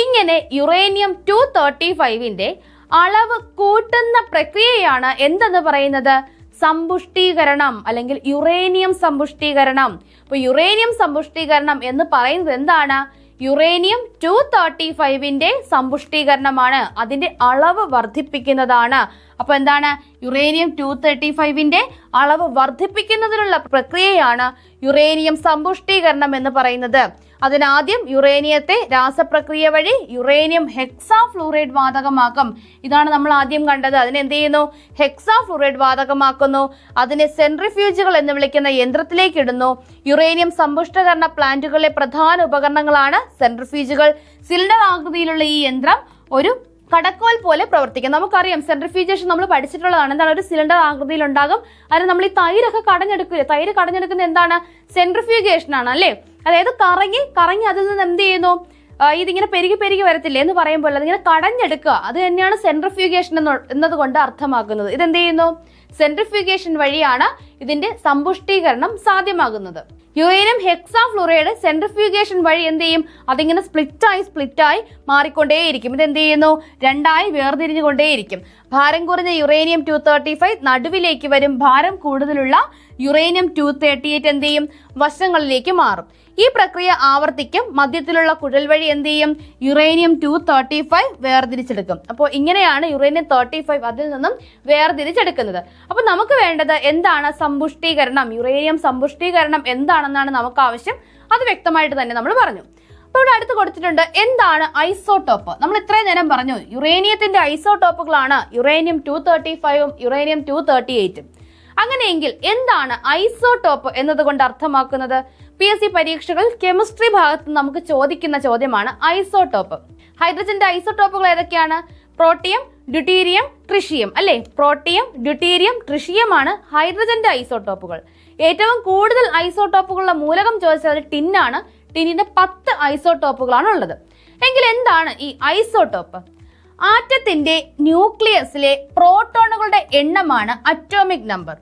ഇങ്ങനെ യുറേനിയം 235ന്റെ അളവ് കൂട്ടുന്ന പ്രക്രിയയാണ് എന്തെന്ന് പറയുന്നത്? സമ്പുഷ്ടീകരണം അല്ലെങ്കിൽ യുറേനിയം സമ്പുഷ്ടീകരണം. അപ്പൊ യുറേനിയം സമ്പുഷ്ടീകരണം എന്ന് പറയുന്നത് എന്താണ്? യുറേനിയം 235ന്റെ സമ്പുഷ്ടീകരണമാണ്. അതിന്റെ അളവ് വർദ്ധിപ്പിക്കുന്നതാണ്. അപ്പൊ എന്താണ്? യുറേനിയം 235ന്റെ അളവ് വർദ്ധിപ്പിക്കുന്നതിനുള്ള പ്രക്രിയയാണ് യുറേനിയം സമ്പുഷ്ടീകരണം എന്ന് പറയുന്നത്. അതിനാദ്യം യുറേനിയത്തെ രാസപ്രക്രിയ വഴി യുറേനിയം ഹെക്സാഫ്ലൂറൈഡ് വാതകമാക്കും. ഇതാണ് നമ്മൾ ആദ്യം കണ്ടത്. അതിനെ എന്ത് ചെയ്യുന്നു? ഹെക്സാഫ്ലൂറൈഡ് വാതകമാക്കുന്നു. അതിനെ സെൻട്രിഫ്യൂജുകൾ എന്ന് വിളിക്കുന്ന യന്ത്രത്തിലേക്ക് ഇടുന്നു. യുറേനിയം സമ്പുഷ്ടീകരണ പ്ലാന്റുകളിലെ പ്രധാന ഉപകരണങ്ങളാണ് സെൻട്രിഫ്യൂജുകൾ. സിലിണ്ടർ ആകൃതിയിലുള്ള ഈ യന്ത്രം ഒരു കടക്കോൽ പോലെ പ്രവർത്തിക്കും. നമുക്കറിയാം സെൻട്രിഫ്യൂഗേഷൻ നമ്മൾ പഠിച്ചിട്ടുള്ളതാണ്. എന്താണ്? ഒരു സിലിണ്ടർ ആകൃതിയിൽ ഉണ്ടാകും. അതിന് നമ്മൾ ഈ തൈരൊക്കെ കടഞ്ഞെടുക്കില്ല. തൈര് കടഞ്ഞെടുക്കുന്ന എന്താണ്? സെൻട്രിഫ്യൂഗേഷൻ ആണ് അല്ലേ? അതായത് കറങ്ങി അതിൽ നിന്ന് എന്ത് ചെയ്യുന്നു? ഇതിങ്ങനെ പെരുകി വരത്തില്ലേ എന്ന് പറയുമ്പോൾ അതിങ്ങനെ കടഞ്ഞെടുക്കുക. അത് തന്നെയാണ് സെൻട്രിഫ്യൂഗേഷൻ എന്നതുകൊണ്ട് അർത്ഥമാക്കുന്നത്. ഇതെന്ത് ചെയ്യുന്നു? സെൻട്രിഫ്യൂഗേഷൻ വഴിയാണ് ഇതിന്റെ സമ്പുഷ്ടീകരണം സാധ്യമാകുന്നത്. യുറേനിയം ഹെക്സാഫ്ലൂറൈഡ് സെൻട്രിഫ്യൂഗേഷൻ വഴി എന്ത് ചെയ്യും? അതിങ്ങനെ സ്പ്ലിറ്റായി മാറിക്കൊണ്ടേയിരിക്കും. ഇതെന്ത് ചെയ്യുന്നു? രണ്ടായി വേർതിരിഞ്ഞുകൊണ്ടേയിരിക്കും. ഭാരം കുറഞ്ഞ യുറേനിയം 235 നടുവിലേക്ക് വരും. ഭാരം കൂടുതലുള്ള യുറേനിയം 238 എന്ത് ചെയ്യും? വശങ്ങളിലേക്ക് മാറും. ഈ പ്രക്രിയ ആവർത്തിക്കും. മധ്യത്തിലുള്ള കുഴൽ വഴി എന്ത് ചെയ്യും? യുറേനിയം 235 വേർതിരിച്ചെടുക്കും. അപ്പോൾ ഇങ്ങനെയാണ് യുറേനിയം 35 അതിൽ നിന്നും വേർതിരിച്ചെടുക്കുന്നത്. അപ്പോൾ നമുക്ക് വേണ്ടത് എന്താണ്? സമ്പുഷ്ടീകരണം. യുറേനിയം സമ്പുഷ്ടീകരണം എന്താണെന്നാണ് നമുക്ക് ആവശ്യം. അത് വ്യക്തമായിട്ട് തന്നെ നമ്മൾ പറഞ്ഞു. അപ്പോൾ ഇവിടെ അടുത്ത് കൊടുത്തിട്ടുണ്ട് എന്താണ് ഐസോടോപ്പ്. നമ്മൾ ഇത്രയും നേരം പറഞ്ഞു യുറേനിയത്തിന്റെ ഐസോടോപ്പുകളാണ് യുറേനിയം 235ഉം യുറേനിയം 238ഉം. അങ്ങനെയെങ്കിൽ എന്താണ് ഐസോടോപ്പ് എന്നതുകൊണ്ട് അർത്ഥമാക്കുന്നത്? PSC പരീക്ഷകളിൽ കെമിസ്ട്രി ഭാഗത്ത് നമുക്ക് ചോദിക്കുന്ന ചോദ്യമാണ് ഐസോടോപ്പ്. ഹൈഡ്രജന്റെ ഐസോടോപ്പുകൾ ഏതൊക്കെയാണ്? പ്രോട്ടിയം, ഡ്യൂട്ടീരിയം, ട്രിഷിയം അല്ലേ? പ്രോട്ടിയം, ഡ്യൂട്ടീരിയം, ട്രിഷിയമാണ് ഹൈഡ്രജന്റെ ഐസോടോപ്പുകൾ. ഏറ്റവും കൂടുതൽ ഐസോടോപ്പുകളുടെ മൂലകം ചോദിച്ചാൽ ടിന്നാണ്. ടിന്നിന്റെ 10 ഐസോടോപ്പുകളാണ് ഉള്ളത്. എങ്കിൽ എന്താണ് ഈ ഐസോടോപ്പ്? ആറ്റത്തിന്റെ ന്യൂക്ലിയസിലെ പ്രോട്ടോണുകളുടെ എണ്ണമാണ് അറ്റോമിക് നമ്പർ.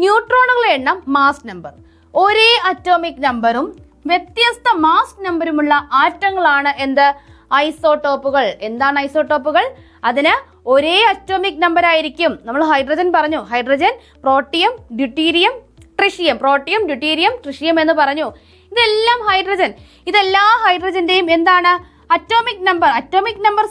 ന്യൂട്രോണുകളുടെ എണ്ണം മാസ് നമ്പർ. ഒരേ അറ്റോമിക് നമ്പറും വ്യത്യസ്ത മാസ് നമ്പറുമുള്ള ആറ്റങ്ങളാണ് എന്ത്? ഐസോടോപ്പുകൾ. എന്താണ് ഐസോടോപ്പുകൾ? അതിന് ഒരേ അറ്റോമിക് നമ്പർ ആയിരിക്കും. നമ്മൾ ഹൈഡ്രജൻ പറഞ്ഞു. Hydrogen, protium, deuterium, tritium. Protium, deuterium, tritium എന്ന് പറഞ്ഞു. ഇതെല്ലാം ഹൈഡ്രജൻ. ഇതെല്ലാ ഹൈഡ്രജന്റെയും എന്താണ്? അറ്റോമിക് നമ്പർ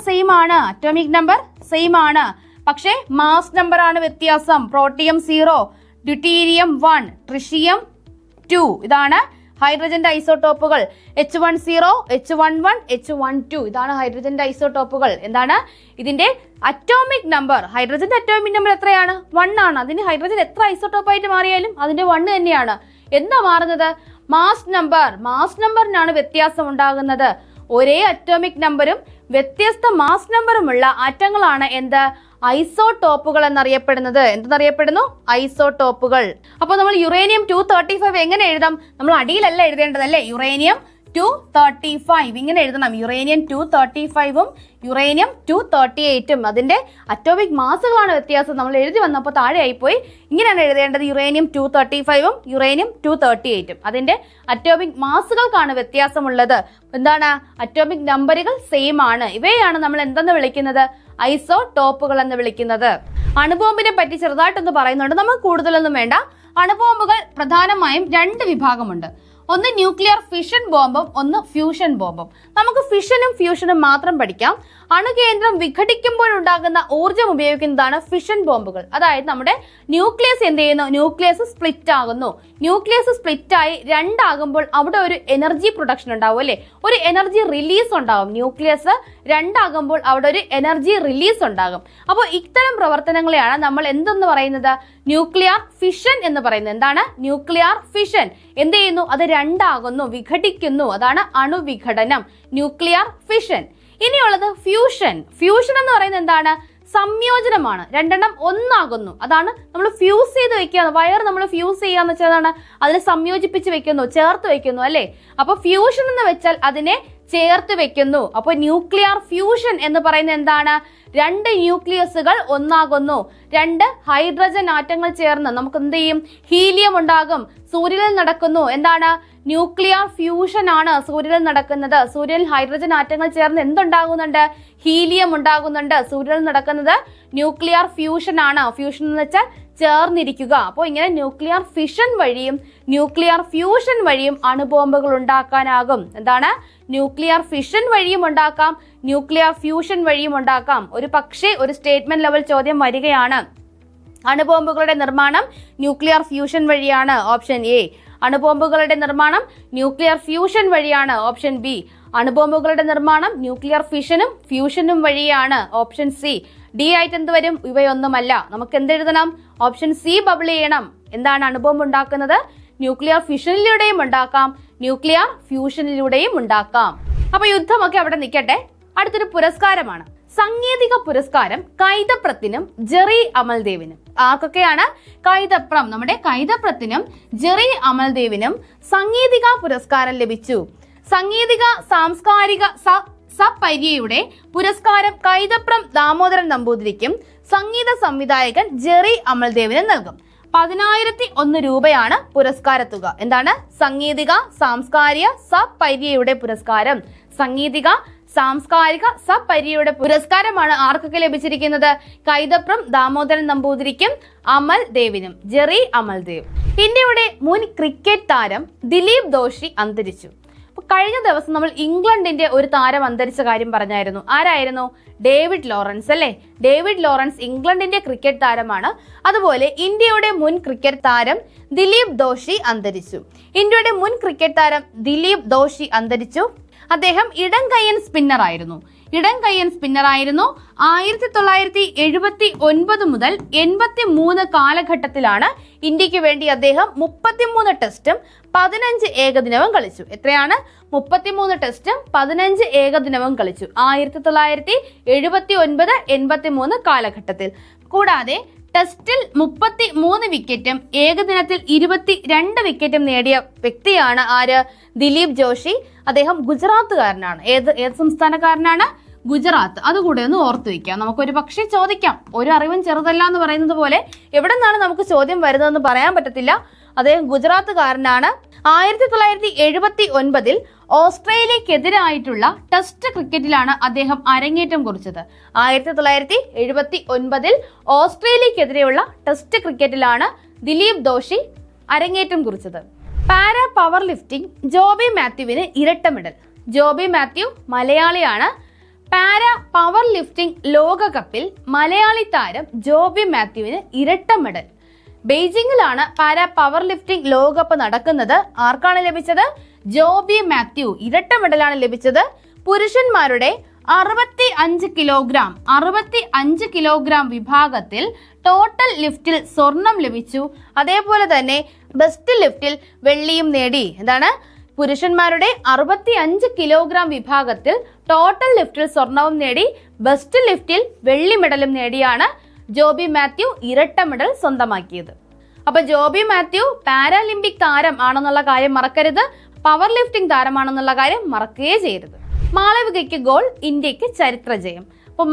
സെയിം ആണ്. പക്ഷേ മാസ് നമ്പർ ആണ് വ്യത്യാസം. Protium 0, deuterium 1, tritium 2. ഇതാണ് ഹൈഡ്രജന്റെ ഐസോടോപ്പുകൾ. H10, H11, H12 ഇതാണ് ഹൈഡ്രജന്റെ ഐസോടോപ്പുകൾ. എന്താണ് ഇതിന്റെ അറ്റോമിക് നമ്പർ? ഹൈഡ്രജന്റെ അറ്റോമിക് നമ്പർ എത്രയാണ്? 1 ആണ്. അതിന് ഹൈഡ്രജൻ എത്ര ഐസോടോപ്പായിട്ട് മാറിയാലും അതിന്റെ 1 തന്നെയാണ്. എന്താ മാറുന്നത്? മാസ് നമ്പറിനാണ് വ്യത്യാസം ഉണ്ടാകുന്നത്. ഒരേ അറ്റോമിക് നമ്പറും വ്യത്യസ്ത മാസ് നമ്പറുമുള്ള ആറ്റങ്ങളാണ് എന്ത്? ഐസോടോപ്പുകൾ എന്നറിയപ്പെടുന്നത്. എന്തെന്നറിയപ്പെടുന്നു? ഐസോടോപ്പുകൾ. അപ്പോൾ നമ്മൾ യുറേനിയം 235 എങ്ങനെ എഴുതാം? നമ്മൾ അടിയിലല്ല എഴുതേണ്ടത് അല്ലേ? യുറേനിയം 235 ഇങ്ങനെ എഴുതണം. യുറേനിയം 235ഉം യുറേനിയം 238ഉം അതിന്റെ അറ്റോമിക് മാസുകളാണ് വ്യത്യാസം. നമ്മൾ എഴുതി വന്നപ്പോൾ താഴെ ആയിപ്പോയി. ഇങ്ങനെയാണ് എഴുതേണ്ടത്. യുറേനിയം 235ഉം യുറേനിയം 238ഉം അതിന്റെ അറ്റോമിക് മാസുകൾക്കാണ് വ്യത്യാസമുള്ളത്. എന്താണ്? അറ്റോമിക് നമ്പറുകൾ സെയിം ആണ്. ഇവയാണ് നമ്മൾ എന്തെന്ന് വിളിക്കുന്നത്? ഐസോടോപ്പുകൾ എന്ന് വിളിക്കുന്നത്. അണുബോംബിനെ പറ്റി ചെറുതായിട്ടൊന്ന് പറയുന്നുണ്ട്. നമുക്ക് കൂടുതലൊന്നും വേണ്ട. അണുബോംബുകൾ പ്രധാനമായും 2 വിഭാഗമുണ്ട്. ഒന്ന് ന്യൂക്ലിയർ ഫിഷൻ ബോംബും ഒന്ന് ഫ്യൂഷൻ ബോംബും. നമുക്ക് ഫിഷനും ഫ്യൂഷനും മാത്രം പഠിക്കാം. അണുകേന്ദ്രം വിഘടിക്കുമ്പോഴുണ്ടാകുന്ന ഊർജ്ജം ഉപയോഗിക്കുന്നതാണ് ഫിഷൻ ബോംബുകൾ. അതായത് നമ്മുടെ ന്യൂക്ലിയസ് എന്ത് ചെയ്യുന്നു? ന്യൂക്ലിയസ് സ്പ്ലിറ്റ് ആകുന്നു. ന്യൂക്ലിയസ് സ്പ്ലിറ്റായി 2 ആകുമ്പോൾ അവിടെ ഒരു എനർജി പ്രൊഡക്ഷൻ ഉണ്ടാവും അല്ലെ? ഒരു എനർജി റിലീസ് ഉണ്ടാകും. ന്യൂക്ലിയസ് 2 ആകുമ്പോൾ അവിടെ ഒരു എനർജി റിലീസ് ഉണ്ടാകും. അപ്പോൾ ഇത്തരം പ്രവർത്തനങ്ങളെയാണ് നമ്മൾ എന്തെന്ന് പറയുന്നത്? ന്യൂക്ലിയർ ഫിഷൻ എന്ന് പറയുന്നത്. എന്താണ് ന്യൂക്ലിയർ ഫിഷൻ? എന്ത് ചെയ്യുന്നു? അത് 2 ആകുന്നു, വിഘടിക്കുന്നു. അതാണ് അണുവിഘടനം, ന്യൂക്ലിയർ ഫിഷൻ. ഇനിയുള്ളത് ഫ്യൂഷൻ. ഫ്യൂഷൻ എന്ന് പറയുന്നത് എന്താണ്? സംയോജനമാണ്. 2 ഒന്നാകുന്നു. അതാണ് നമ്മൾ ഫ്യൂസ് ചെയ്ത് വെക്കുക. വയർ നമ്മൾ ഫ്യൂസ് ചെയ്യാന്ന് വെച്ചാൽ അതിനെ സംയോജിപ്പിച്ച് വെക്കുന്നു, ചേർത്ത് വെക്കുന്നു അല്ലേ? അപ്പൊ ഫ്യൂഷൻ എന്ന് വെച്ചാൽ അതിനെ ചേർത്ത് വെക്കുന്നു. അപ്പോൾ ന്യൂക്ലിയർ ഫ്യൂഷൻ എന്ന് പറയുന്നത് എന്താണ്? 2 ന്യൂക്ലിയസുകൾ ഒന്നാകുന്നു. 2 ഹൈഡ്രജൻ ആറ്റങ്ങൾ ചേർന്ന് നമുക്ക് എന്ത് ചെയ്യും? ഹീലിയം ഉണ്ടാകും. സൂര്യനിൽ നടക്കുന്നു. എന്താണ്? ന്യൂക്ലിയർ ഫ്യൂഷൻ ആണ് സൂര്യനിൽ നടക്കുന്നത്. സൂര്യനിൽ ഹൈഡ്രജൻ ആറ്റങ്ങൾ ചേർന്ന് എന്തുണ്ടാകുന്നുണ്ട്? ഹീലിയം ഉണ്ടാകുന്നുണ്ട്. സൂര്യനിൽ നടക്കുന്നത് ന്യൂക്ലിയർ ഫ്യൂഷൻ ആണ്. ഫ്യൂഷൻ എന്ന് വെച്ചാൽ ചേർന്നിരിക്കുക. അപ്പോൾ ഇങ്ങനെ ന്യൂക്ലിയർ ഫിഷൻ വഴിയും ന്യൂക്ലിയർ ഫ്യൂഷൻ വഴിയും അണുബോംബുകൾ ഉണ്ടാക്കാനാകും. എന്താണ്? ന്യൂക്ലിയർ ഫിഷൻ വഴിയും ഉണ്ടാക്കാം, ന്യൂക്ലിയർ ഫ്യൂഷൻ വഴിയും ഉണ്ടാക്കാം. ഒരു പക്ഷേ ഒരു സ്റ്റേറ്റ്മെന്റ് ലെവൽ ചോദ്യം വരികയാണ്. അണുബോംബുകളുടെ നിർമ്മാണം ന്യൂക്ലിയർ ഫ്യൂഷൻ വഴിയാണ്. Option A. അണുബോംബുകളുടെ നിർമ്മാണം ന്യൂക്ലിയർ ഫ്യൂഷൻ വഴിയാണ്. Option B. അണുബോംബുകളുടെ നിർമ്മാണം ന്യൂക്ലിയർ ഫിഷനും ഫ്യൂഷനും വഴിയാണ്. Option C. ഡി ആയിട്ട് എന്ത് വരും? ഇവയൊന്നുമല്ല. നമുക്ക് എന്തെഴുതണം? ഓപ്ഷൻ സി ബബിൾ ചെയ്യണം. എന്താണ് അണുബോംബ് ഉണ്ടാക്കുന്നത്? ന്യൂക്ലിയർ ഫിഷനിലൂടെയും ഉണ്ടാക്കാം, ന്യൂക്ലിയർ ഫ്യൂഷനിലൂടെയും ഉണ്ടാക്കാം. അപ്പൊ യുദ്ധമൊക്കെ അവിടെ നിൽക്കട്ടെ. അടുത്തൊരു പുരസ്കാരമാണ് സംഗീതിക പുരസ്കാരം കൈതപ്രത്തിനും ജെറി അമൽദേവിനും. ആർക്കൊക്കെയാണ്? കൈതപ്രം, നമ്മുടെ കൈതപ്രത്തിനും ജെറി അമൽദേവിനും സംഗീതിക പുരസ്കാരം ലഭിച്ചു. സംഗീതിക സാംസ്കാരിക സപര്യയുടെ പുരസ്കാരം കൈതപ്രം ദാമോദരൻ നമ്പൂതിരിക്കും സംഗീത സംവിധായകൻ ജെറി അമൽദേവിനും നൽകും. 10,001 രൂപയാണ് പുരസ്കാര തുക. എന്താണ്? സംഗീതിക സാംസ്കാരിക സപര്യയുടെ പുരസ്കാരം. സംഗീതിക സാംസ്കാരിക സപര്യയുടെ പുരസ്കാരമാണ് ആർക്കൊക്കെ ലഭിച്ചിരിക്കുന്നത്? കൈതപ്രം ദാമോദരൻ നമ്പൂതിരിക്കും അമൽ ദേവിനും. ജെറി അമൽദേവ്. ഇന്ത്യയുടെ മുൻ ക്രിക്കറ്റ് താരം ദിലീപ് ദോഷി അന്തരിച്ചു. കഴിഞ്ഞ ദിവസം നമ്മൾ ഇംഗ്ലണ്ടിന്റെ ഒരു താരം അന്തരിച്ച കാര്യം പറഞ്ഞായിരുന്നു. ആരായിരുന്നു? ഡേവിഡ് ലോറൻസ് അല്ലേ? ഡേവിഡ് ലോറൻസ് ഇംഗ്ലണ്ടിന്റെ ക്രിക്കറ്റ് താരമാണ്. അതുപോലെ ഇന്ത്യയുടെ മുൻ ക്രിക്കറ്റ് താരം ദിലീപ് ദോഷി അന്തരിച്ചു. ഇന്ത്യയുടെ മുൻ ക്രിക്കറ്റ് താരം ദിലീപ് ദോഷി അന്തരിച്ചു. അദ്ദേഹം ഇടംകയ്യൻ സ്പിന്നർ ആയിരുന്നു. 1979 മുതൽ 83 കാലഘട്ടത്തിലാണ് ഇന്ത്യക്ക് വേണ്ടി അദ്ദേഹം 33 ടെസ്റ്റും 15 ഏകദിനവും കളിച്ചു. എത്രയാണ്? 33 ടെസ്റ്റും 15 ഏകദിനവും കളിച്ചു 1979-83 കാലഘട്ടത്തിൽ. കൂടാതെ ടെസ്റ്റിൽ 33 വിക്കറ്റും ഏകദിനത്തിൽ 22 വിക്കറ്റും നേടിയ വ്യക്തിയാണ് ആര്? ദിലീപ് ജോഷി. അദ്ദേഹം ഗുജറാത്തുകാരനാണ്. ഏത് സംസ്ഥാനക്കാരനാണ്? ഗുജറാത്ത്. അതുകൂടെ ഒന്ന് ഓർത്തു വയ്ക്കാം. നമുക്കൊരു പക്ഷേ ചോദിക്കാം. ഒരു അറിവും ചെറുതല്ല എന്ന് പറയുന്നത് പോലെ എവിടെ നിന്നാണ് നമുക്ക് ചോദ്യം വരുന്നതെന്ന് പറയാൻ പറ്റത്തില്ല. അദ്ദേഹം ഗുജറാത്തുകാരനാണ്. 1979 ഓസ്ട്രേലിയക്കെതിരായിട്ടുള്ള ടെസ്റ്റ് ക്രിക്കറ്റിലാണ് അദ്ദേഹം അരങ്ങേറ്റം കുറിച്ചത്. 1979 ഓസ്ട്രേലിയക്കെതിരെയുള്ള ടെസ്റ്റ് ക്രിക്കറ്റിലാണ് ദിലീപ് ദോഷി അരങ്ങേറ്റം കുറിച്ചത്. പാരാ പവർ ലിഫ്റ്റിംഗ് ജോബി മാത്യുവിന് ഇരട്ട മെഡൽ. ജോബി മാത്യു മലയാളിയാണ്. പാരാ പവർ ലിഫ്റ്റിംഗ് ലോകകപ്പിൽ മലയാളി താരം ജോബി മാത്യുവിന് ഇരട്ട മെഡൽ. ബെയ്ജിങ്ങിലാണ് പാരാ പവർ ലിഫ്റ്റിംഗ് ലോകകപ്പ് നടക്കുന്നത്. ആർക്കാണ് ലഭിച്ചത്? ജോബി മാത്യു. ഇരട്ട മെഡലാണ് ലഭിച്ചത്. പുരുഷന്മാരുടെ 65 കിലോഗ്രാം വിഭാഗത്തിൽ ടോട്ടൽ ലിഫ്റ്റിൽ സ്വർണം ലഭിച്ചു. അതേപോലെ തന്നെ ബെസ്റ്റ് ലിഫ്റ്റിൽ വെള്ളിയും നേടി. എന്താണ്? പുരുഷന്മാരുടെ 65 കിലോഗ്രാം വിഭാഗത്തിൽ ടോട്ടൽ ലിഫ്റ്റിൽ സ്വർണവും നേടി, ബെസ്റ്റ് ലിഫ്റ്റിൽ വെള്ളി മെഡലും നേടിയാണ് ജോബി മാത്യു ഇരട്ട മെഡൽ സ്വന്തമാക്കിയത്. അപ്പൊ ജോബി മാത്യു പാരാലിമ്പിക് താരം ആണെന്നുള്ള കാര്യം മറക്കരുത്. പവർ ലിഫ്റ്റിംഗ് താരമാണെന്നുള്ള കാര്യം മറക്കുകയേ ചെയ്യരുത്. മാളവികയ്ക്ക് ഗോൾ, ഇന്ത്യക്ക് ചരിത്ര ജയം. അപ്പൊ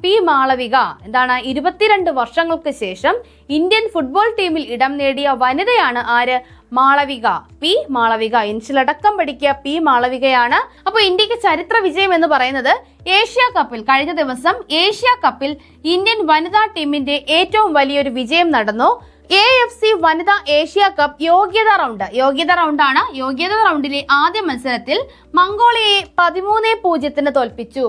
പി മാളവിക എന്താണ്? 22 വർഷങ്ങൾക്ക് ശേഷം ഇന്ത്യൻ ഫുട്ബോൾ ടീമിൽ ഇടം നേടിയ വനിതയാണ് ആര്? മാളവിക. പി മാളവിക. ഇൻഷിലടക്കം പഠിക്കുക. പി മാളവികയാണ്. അപ്പൊ ഇന്ത്യക്ക് ചരിത്ര വിജയം എന്ന് പറയുന്നത് ഏഷ്യ കപ്പിൽ കഴിഞ്ഞ ദിവസം ഏഷ്യ കപ്പിൽ ഇന്ത്യൻ വനിതാ ടീമിന്റെ ഏറ്റവും വലിയൊരു വിജയം നടന്നു. AFC വനിതാ ഏഷ്യ കപ്പ് യോഗ്യതാ റൗണ്ടാണ്. യോഗ്യതാ റൗണ്ടിലെ ആദ്യ മത്സരത്തിൽ മംഗോളിയയെ 13-0 തോൽപ്പിച്ചു.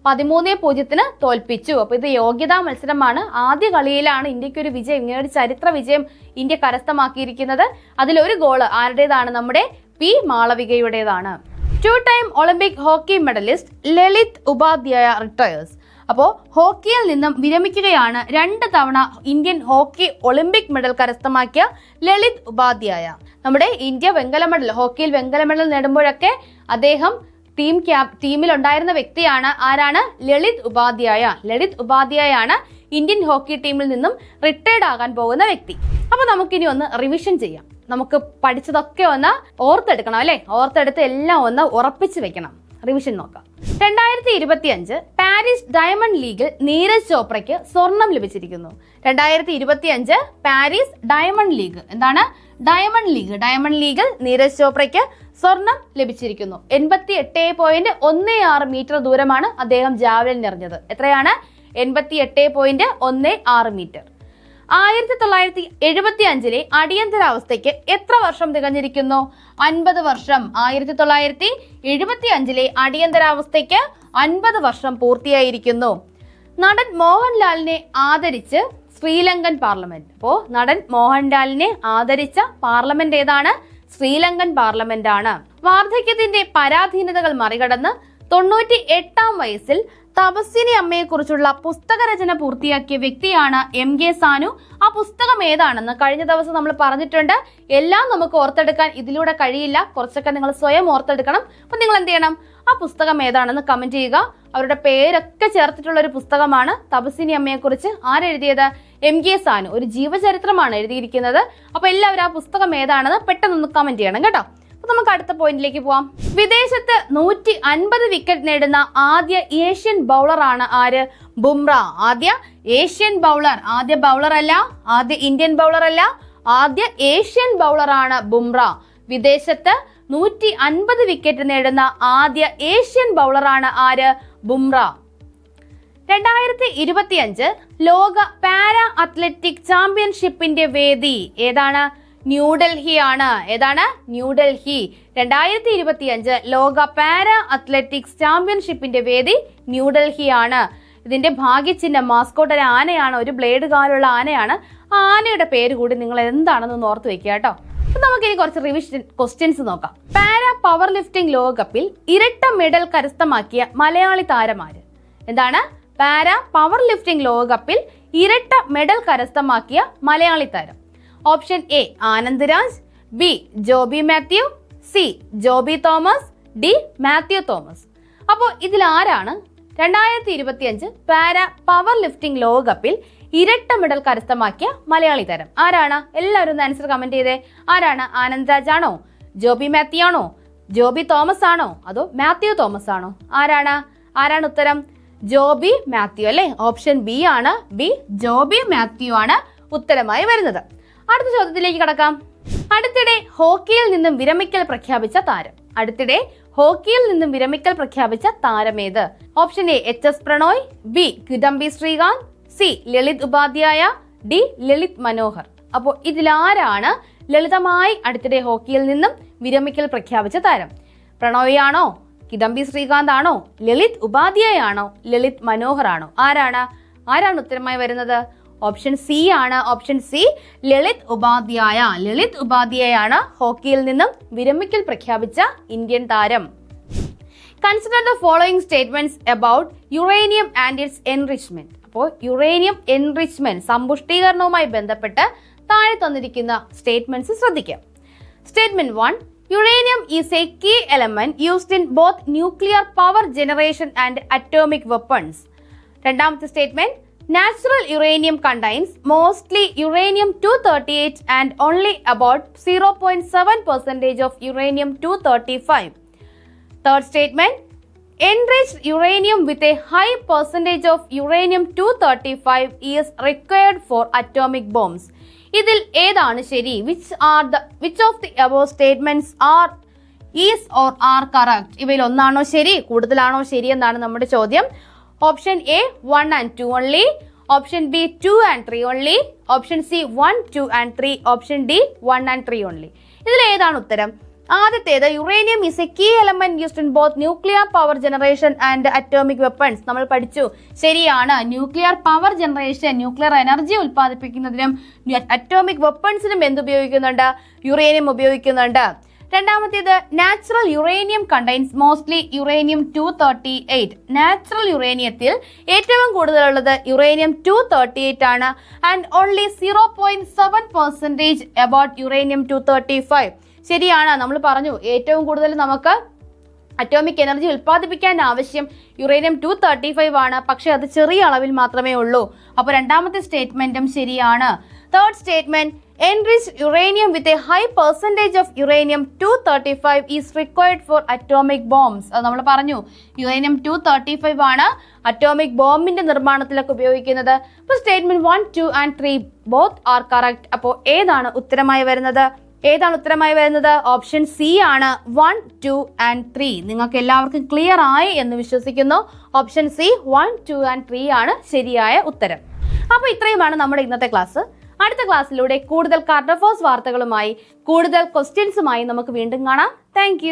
13-0 തോൽപ്പിച്ചു. അപ്പൊ ഇത് യോഗ്യതാ മത്സരമാണ്. ആദ്യ കളിയിലാണ് ഇന്ത്യക്ക് ഒരു വിജയം, ഇങ്ങനെ ഒരു ചരിത്ര വിജയം ഇന്ത്യ കരസ്ഥമാക്കിയിരിക്കുന്നത്. അതിലൊരു ഗോള് ആരുടേതാണ്? നമ്മുടെ പി മാളവികയുടേതാണ്. 2 time Olympic hockey medallist Lalit Upadhyay retires. അപ്പോൾ ഹോക്കിയിൽ നിന്നും വിരമിക്കുകയാണ് 2 തവണ ഇന്ത്യൻ ഹോക്കി ഒളിമ്പിക് മെഡൽ കരസ്ഥമാക്കിയ ലളിത് ഉപാധ്യായ. നമ്മുടെ ഇന്ത്യ ഹോക്കിയിൽ വെങ്കല മെഡൽ നേടുമ്പോഴൊക്കെ അദ്ദേഹം ടീമിൽ ഉണ്ടായിരുന്ന വ്യക്തിയാണ്. ആരാണ്? ലളിത് ഉപാധ്യായ. ലളിത് ഉപാധ്യായാണ് ഇന്ത്യൻ ഹോക്കി ടീമിൽ നിന്നും റിട്ടയർഡ് ആകാൻ പോകുന്ന വ്യക്തി. അപ്പൊ നമുക്കിനി ഒന്ന് റിവിഷൻ ചെയ്യാം. നമുക്ക് പഠിച്ചതൊക്കെ ഒന്ന് ഓർത്തെടുക്കണം അല്ലെ? ഓർത്തെടുത്ത് എല്ലാം ഒന്ന് ഉറപ്പിച്ച് വെക്കണം. റിവിഷൻ നോക്കാം. 2025 പാരീസ് ഡയമണ്ട് ലീഗിൽ നീരജ് ചോപ്രയ്ക്ക് സ്വർണം ലഭിച്ചിരിക്കുന്നു. 2025 പാരീസ് ഡയമണ്ട് ലീഗ്. എന്താണ്? ഡയമണ്ട് ലീഗിൽ നീരജ് ചോപ്രയ്ക്ക് സ്വർണം ലഭിച്ചിരിക്കുന്നു. 88.16 മീറ്റർ ദൂരമാണ് അദ്ദേഹം ജാവലിൻ എറിഞ്ഞത്. എത്രയാണ്? 88.16 മീറ്റർ. 1975 അടിയന്തരാവസ്ഥയ്ക്ക് എത്ര വർഷം തികഞ്ഞിരിക്കുന്നു? 50 വർഷം. 1975 അടിയന്തരാവസ്ഥയ്ക്ക് 50 വർഷം പൂർത്തിയായിരിക്കുന്നു. നടൻ മോഹൻലാലിനെ ആദരിച്ച് ശ്രീലങ്കൻ പാർലമെന്റ്. അപ്പോൾ നടൻ മോഹൻലാലിനെ ആദരിച്ച പാർലമെന്റ് ഏതാണ്? ശ്രീലങ്കൻ പാർലമെന്റ് ആണ്. വാർദ്ധക്യത്തിന്റെ പരാധീനതകൾ മറികടന്ന് 98-ാം വയസ്സിൽ തപസ്വിനി അമ്മയെക്കുറിച്ചുള്ള പുസ്തകരചന പൂർത്തിയാക്കിയ വ്യക്തിയാണ് MK സാനു. ആ പുസ്തകം ഏതാണെന്ന് കഴിഞ്ഞ ദിവസം നമ്മൾ പറഞ്ഞിട്ടുണ്ട്. എല്ലാം നമുക്ക് ഓർത്തെടുക്കാൻ ഇതിലൂടെ കഴിയില്ല, കുറച്ചൊക്കെ നിങ്ങൾ സ്വയം ഓർത്തെടുക്കണം. അപ്പൊ നിങ്ങൾ എന്ത് ചെയ്യണം? ആ പുസ്തകം ഏതാണെന്ന് കമന്റ് ചെയ്യുക. അവരുടെ പേരൊക്കെ ചേർത്തിട്ടുള്ള ഒരു പുസ്തകമാണ് തപസ്വിനി അമ്മയെക്കുറിച്ച്. ആരെഴുതിയത്? MK സാനു. ഒരു ജീവചരിത്രമാണ് എഴുതിയിരിക്കുന്നത്. അപ്പൊ എല്ലാവരും ആ പുസ്തകം ഏതാണെന്ന് പെട്ടെന്ന് കമന്റ് ചെയ്യണം കേട്ടോ. നമുക്ക് അടുത്ത പോയിന്റിലേക്ക് പോവാം. വിദേശത്ത് 150 വിക്കറ്റ് നേടുന്ന ആദ്യ ഏഷ്യൻ ബൗളർ ആണ് ആര്? ബുംറ. ആദ്യ ഏഷ്യൻ ബൗളർ, ആദ്യ ബൗളർ അല്ല, ആദ്യ ഇന്ത്യൻ ബൗളർ അല്ല, ആദ്യ ഏഷ്യൻ ബൗളർ ആണ് ബുംറ. വിദേശത്ത് 150 വിക്കറ്റ് നേടുന്ന ആദ്യ ഏഷ്യൻ ബൗളർ ആണ് ആര്? ബുംറ. 2025 ലോക പാരാ അത്ലറ്റിക് ചാമ്പ്യൻഷിപ്പിന്റെ വേദി ഏതാണ്? ന്യൂഡൽഹി ആണ്. ഏതാണ്? ന്യൂഡൽഹി. 2025 ലോക പാരാ അത്ലറ്റിക്സ് ചാമ്പ്യൻഷിപ്പിന്റെ വേദി ന്യൂഡൽഹി ആണ്. ഇതിന്റെ ഭാഗ്യചിഹ്നം മാസ്കോട്ട് ഒരു ആനയാണ്, ഒരു ബ്ലേഡ് കാലുള്ള ആനയാണ്. ആ ആനയുടെ പേര് കൂടി നിങ്ങൾ എന്താണെന്ന് ഓർത്ത് വെക്കുക കേട്ടോ. നമുക്കിനി കുറച്ച് റിവിഷൻ ക്വസ്റ്റ്യൻസ് നോക്കാം. പാരാ പവർ ലിഫ്റ്റിംഗ് ലോകകപ്പിൽ ഇരട്ട മെഡൽ കരസ്ഥമാക്കിയ മലയാളി താരമാര്? എന്താണ്? പാരാ പവർ ലിഫ്റ്റിംഗ് ലോകകപ്പിൽ ഇരട്ട മെഡൽ കരസ്ഥമാക്കിയ മലയാളി താരം. Option A Anand Raj, B Joby Mathew, C Joby Thomas, D Mathew Thomas. അപ്പോൾ ഇതിൽ ആരാണ് 2025 പാരാ പവർ ലിഫ്റ്റിംഗ് ലോകകപ്പിൽ ഇരട്ട മെഡൽ കരസ്ഥമാക്കിയ മലയാളി താരം? ആരാണ്? എല്ലാവരും ഒന്ന് ആൻസർ കമന്റ് ചെയ്തേ. ആരാണ്? ആനന്ദ് രാജ് ആണോ? ജോബി മാത്യു ആണോ? ജോബി തോമസ് ആണോ? അതോ മാത്യു തോമസ് ആണോ? ആരാണ് ഉത്തരം? ജോബി മാത്യു അല്ലേ? ഓപ്ഷൻ ബി ആണ്. ബി ജോബി മാത്യു ആണ് ഉത്തരമായി വരുന്നത്. അടുത്ത ചോദ്യത്തിലേക്ക് കടക്കാം. അടുത്തിടെ ഹോക്കിയിൽ നിന്നും വിരമിക്കൽ പ്രഖ്യാപിച്ച താരം? അടുത്തിടെ ഹോക്കിയിൽ നിന്നും വിരമിക്കൽ പ്രഖ്യാപിച്ച താരമേത്? Option A HS Prannoy, B Kidambi Srikanth, C Lalit Upadhyay, D Lalit Manohar. അപ്പോൾ ഇതിലാരാണ് ലളിതമായി അടുത്തിടെ ഹോക്കിയിൽ നിന്നും വിരമിക്കൽ പ്രഖ്യാപിച്ച താരം? പ്രണോയ് ആണോ? കിഡംബി ശ്രീകാന്ത് ആണോ? ലളിത് ഉപാധ്യായ ആണോ? ലളിത് മനോഹർ ആണോ? ആരാണ് ഉത്തരമായി വരുന്നത്? ഓപ്ഷൻ സി ആണ്. Option C Lalit Upadhyay. ലളിത് ഉപാധ്യായാണ് ഹോക്കിയിൽ നിന്നും വിരമിക്കൽ പ്രഖ്യാപിച്ച ഇന്ത്യൻ താരം. Consider the following statements about uranium and its enrichment. അപ്പോൾ യുറേനിയം എൻറിച്ച്മെന്റ്, സമ്പുഷ്ടീകരണവുമായി ബന്ധപ്പെട്ട് താഴെ തന്നിരിക്കുന്ന സ്റ്റേറ്റ്മെന്റ്സ് ശ്രദ്ധിക്കാം. Statement 1, uranium is a key element used in both nuclear power generation and atomic weapons. രണ്ടാമത്തെ statement, natural uranium contains mostly uranium-238 and only about 0.7% of uranium-235. Third statement, enriched uranium with a high percentage of uranium-235 is required for atomic bombs. ഇതിൽ ഏതാണ് ശരി? Which of the above statements is or are correct? ഇവയിൽ ഒന്നാണോ ശരി, കൂടുതലാണോ ശരി എന്നാണ് നമ്മുടെ ചോദ്യം. Option A 1 and 2 only, option B 2 and 3 only, option C 1, 2 and 3, option D 1 and 3 only. ഇതിൽ ഏതാണ് ഉത്തരം? ആദ്യത്തേത് uranium is a key element used in both nuclear power generation and atomic weapons. നമ്മൾ പഠിച്ചു, ശരിയാണ്. Nuclear power generation, nuclear energy ഉൽപ്പാദിപ്പിക്കുന്നതിനും atomic വെപ്പൺസിനും എന്തുപയോഗിക്കുന്നുണ്ട്? യുറേനിയം ഉപയോഗിക്കുന്നുണ്ട്. രണ്ടാമത്തേത്, natural uranium contains mostly uranium-238. Natural യുറേനിയത്തിൽ ഏറ്റവും കൂടുതലുള്ളത് uranium-238 ആണ്. And only 0.7% about uranium-235. ശരിയാണ്. നമ്മൾ പറഞ്ഞു ഏറ്റവും കൂടുതൽ നമുക്ക് അറ്റോമിക് എനർജി ഉൽപ്പാദിപ്പിക്കാൻ ആവശ്യം uranium-235 ആണ്. പക്ഷെ അത് ചെറിയ അളവിൽ മാത്രമേ ഉള്ളൂ. അപ്പോൾ രണ്ടാമത്തെ സ്റ്റേറ്റ്മെന്റും ശരിയാണ്. Third statement, enriched uranium with a high percentage of uranium-235 is required for atomic bombs. അത് നമ്മൾ പറഞ്ഞു, uranium-235 ആണ് അറ്റോമിക് ബോംബിന്റെ നിർമ്മാണത്തിലൊക്കെ ഉപയോഗിക്കുന്നത്. അപ്പോൾ statement 1, 2 and 3 both are correct. അപ്പോൾ ഏതാണ് ഉത്തരമായി വരുന്നത്? ഓപ്ഷൻ സി ആണ്. 1, 2 and 3. നിങ്ങൾക്ക് എല്ലാവർക്കും ക്ലിയർ ആയി എന്ന് വിശ്വസിക്കുന്നു. ഓപ്ഷൻ സി 1, 2 and 3 ആണ് ശരിയായ ഉത്തരം. അപ്പോൾ ഇത്രയുമാണ് നമ്മുടെ ഇന്നത്തെ ക്ലാസ്. അടുത്ത ക്ലാസ്സിലൂടെ കൂടുതൽ കറണ്ട് അഫയേഴ്സ് വാർത്തകളുമായി, കൂടുതൽ ക്വസ്റ്റ്യൻസുമായി നമുക്ക് വീണ്ടും കാണാം. താങ്ക്